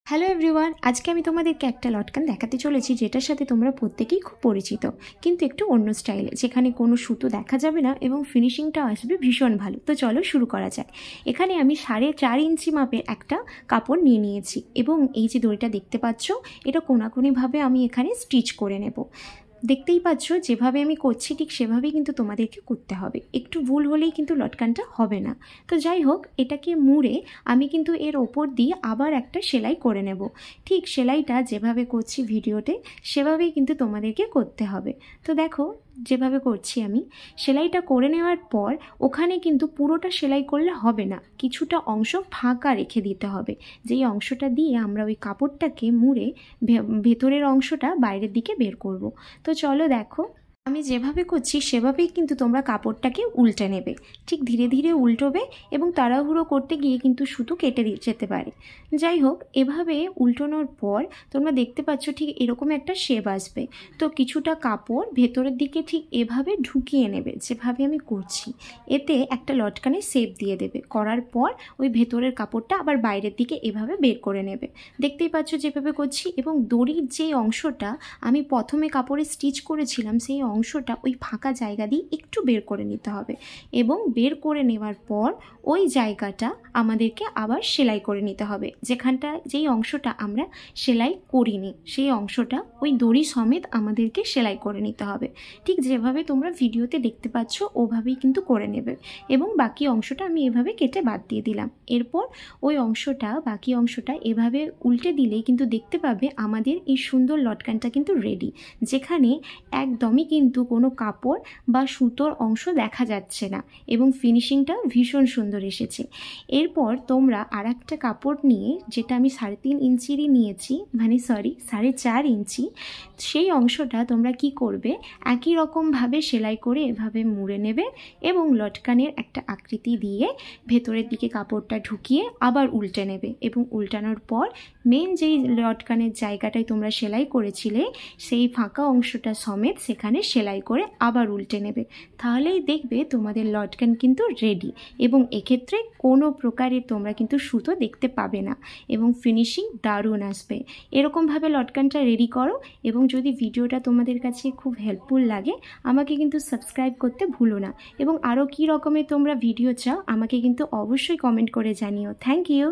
Hello everyone, আজকে আমি তোমাদেরকে একটা লটকান দেখাতে চলেছি যেটার সাথে তোমরা প্রত্যেকেই খুব পরিচিত, কিন্তু একটু অন্য স্টাইলে, যেখানে কোনো সুতো দেখা যাবে না এবং ফিনিশিংটা আসবে ভীষণ ভালো। তো চলো শুরু করা যাক। এখানে আমি 4.5 ইঞ্চি মাপের একটা কাপড় নিয়ে নিয়েছি এবং এই যে দড়িটা দেখতে পাচ্ছ, এটা কোনাকুনিভাবে আমি এখানে স্টিচ করে নেব। দেখতেই পাচ্ছ যেভাবে আমি করছি ঠিক সেভাবেই কিন্তু তোমাদেরকে করতে হবে, একটু ভুল হলেই কিন্তু লটকানটা হবে না। তো যাই হোক, এটাকে মুড়ে আমি কিন্তু এর ওপর দিয়ে আবার একটা সেলাই করে নেব। ঠিক সেলাইটা যেভাবে করছি ভিডিওতে সেভাবেই কিন্তু তোমাদেরকে করতে হবে। তো দেখো যেভাবে করছি আমি, সেলাইটা করে নেওয়ার পর ওখানে কিন্তু পুরোটা সেলাই করলে হবে না, কিছুটা অংশ ফাঁকা রেখে দিতে হবে, যেই অংশটা দিয়ে আমরা ওই কাপড়টাকে মুড়ে ভেতরের অংশটা বাইরের দিকে বের করব। তো চলো দেখো, আমি যেভাবে করছি সেভাবেই কিন্তু তোমরা কাপড়টাকে উল্টে নেবে। ঠিক ধীরে ধীরে উল্টোবে এবং তাড়াহুড়ো করতে গিয়ে কিন্তু সুতো কেটে যেতে পারে। যাই হোক, এভাবে উল্টোনোর পর তোমরা দেখতে পাচ্ছ ঠিক এরকম একটা শেপ আসবে। তো কিছুটা কাপড় ভেতরের দিকে ঠিক এভাবে ঢুকিয়ে নেবে যেভাবে আমি করছি, এতে একটা লটকানের শেপ দিয়ে দেবে। করার পর ওই ভেতরের কাপড়টা আবার বাইরের দিকে এভাবে বের করে নেবে। দেখতেই পাচ্ছ যেভাবে করছি। এবং দড়ির যে অংশটা আমি প্রথমে কাপড়ে স্টিচ করেছিলাম সেই অংশটা ওই ফাঁকা জায়গা দিয়ে একটু বের করে নিতে হবে এবং বের করে নেওয়ার পর ওই জায়গাটা আমাদেরকে আবার সেলাই করে নিতে হবে। যেই অংশটা আমরা সেলাই করিনি সেই অংশটা ওই দড়ি সমেত আমাদেরকে সেলাই করে নিতে হবে। ঠিক যেভাবে তোমরা ভিডিওতে দেখতে পাচ্ছ ওভাবেই কিন্তু করে নেবে। এবং বাকি অংশটা আমি এভাবে কেটে বাদ দিয়ে দিলাম। এরপর ওই বাকি অংশটা এভাবে উল্টে দিলেই কিন্তু দেখতে পাবে আমাদের এই সুন্দর লটকানটা কিন্তু রেডি, যেখানে একদমই কিন্তু কোনো কাপড় বা সুতোর অংশ দেখা যাচ্ছে না এবং ফিনিশিংটা ভীষণ সুন্দর এসেছে। এরপর তোমরা আর একটা কাপড় নিয়ে, যেটা আমি 3.5 ইঞ্চিরই নিয়েছি, 4.5 ইঞ্চি, সেই অংশটা তোমরা কি করবে, একই রকমভাবে সেলাই করে এভাবে মুড়ে নেবে এবং লটকানের একটা আকৃতি দিয়ে ভেতরের দিকে কাপড়টা ঢুকিয়ে আবার উল্টে নেবে। এবং উল্টানোর পর মেন যেই লটকানের জায়গাটায় তোমরা সেলাই করেছিলে সেই ফাঁকা অংশটা সমেত সেখানে সেলাই করে আবার উল্টে নেবে। তাহলেই দেখবে তোমাদের লটকান কিন্তু রেডি এবং এক্ষেত্রে কোনো প্রকারের তোমরা কিন্তু সুতো দেখতে পাবে না এবং ফিনিশিং দারুণ আসবে। এরকমভাবে লটকানটা রেডি করো এবং যদি ভিডিওটা তোমাদের কাছে খুব হেল্পফুল লাগে আমাকে কিন্তু সাবস্ক্রাইব করতে ভুলো না। এবং আরও কী রকমের তোমরা ভিডিও চাও আমাকে কিন্তু অবশ্যই কমেন্ট করে জানিও। Thank you.